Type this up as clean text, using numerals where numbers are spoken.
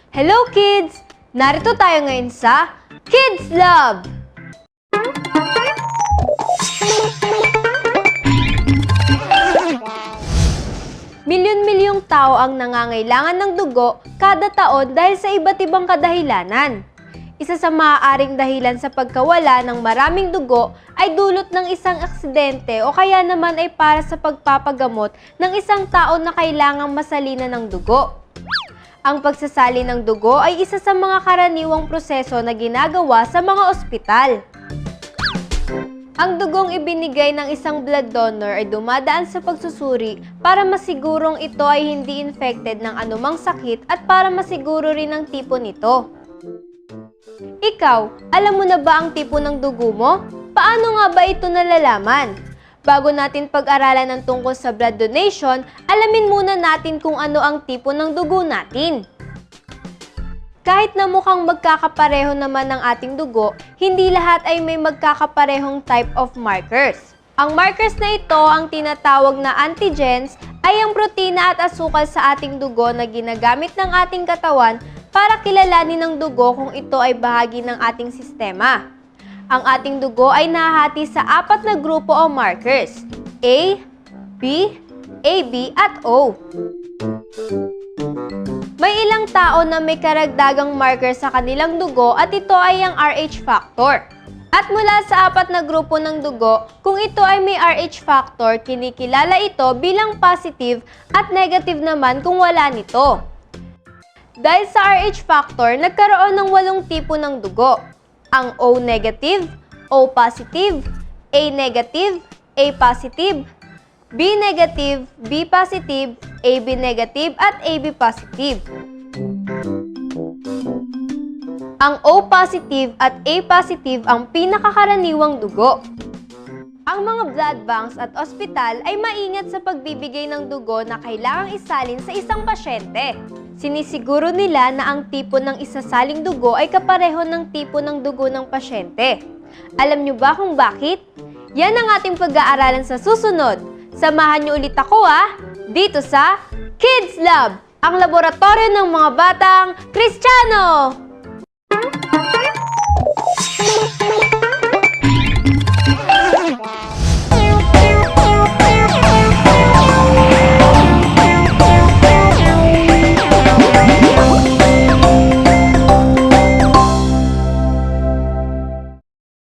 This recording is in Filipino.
Hello kids! Narito tayo ngayon sa Kids Love! Milyon-milyong tao ang nangangailangan ng dugo kada taon dahil sa iba't ibang kadahilanan. Isa sa maaaring dahilan sa pagkawala ng maraming dugo ay dulot ng isang aksidente o kaya naman ay para sa pagpapagamot ng isang tao na kailangang masalina ng dugo. Ang pagsasali ng dugo ay isa sa mga karaniwang proseso na ginagawa sa mga ospital. Ang dugong ibinigay ng isang blood donor ay dumadaan sa pagsusuri para masigurong ito ay hindi infected ng anumang sakit at para masiguro rin ang tipo nito. Ikaw, alam mo na ba ang tipo ng dugo mo? Paano nga ba ito nalalaman? Bago natin pag-aralan ng tungkol sa blood donation, alamin muna natin kung ano ang tipo ng dugo natin. Kahit na mukhang magkakapareho naman ng ating dugo, hindi lahat ay may magkakaparehong type of markers. Ang markers na ito, ang tinatawag na antigens, ay ang protina at asukal sa ating dugo na ginagamit ng ating katawan para kilalanin ng dugo kung ito ay bahagi ng ating sistema. Ang ating dugo ay nahahati sa 4 na grupo o markers, A, B, AB at O. May ilang tao na may karagdagang marker sa kanilang dugo at ito ay ang RH factor. At mula sa 4 na grupo ng dugo, kung ito ay may RH factor, kinikilala ito bilang positive at negative naman kung wala nito. Dahil sa RH factor, nagkaroon ng 8 tipo ng dugo. Ang O negative, O positive, A negative, A positive, B negative, B positive, AB negative at AB positive. Ang O positive at A positive ang pinakakaraniwang dugo. Ang mga blood banks at ospital ay maingat sa pagbibigay ng dugo na kailangang isalin sa isang pasyente. Sinisiguro nila na ang tipo ng isasaling dugo ay kapareho ng tipo ng dugo ng pasyente. Alam nyo ba kung bakit? Yan ang ating pag-aaralan sa susunod. Samahan nyo ulit ako dito sa Kids Lab, ang laboratorio ng mga batang Kristiyano!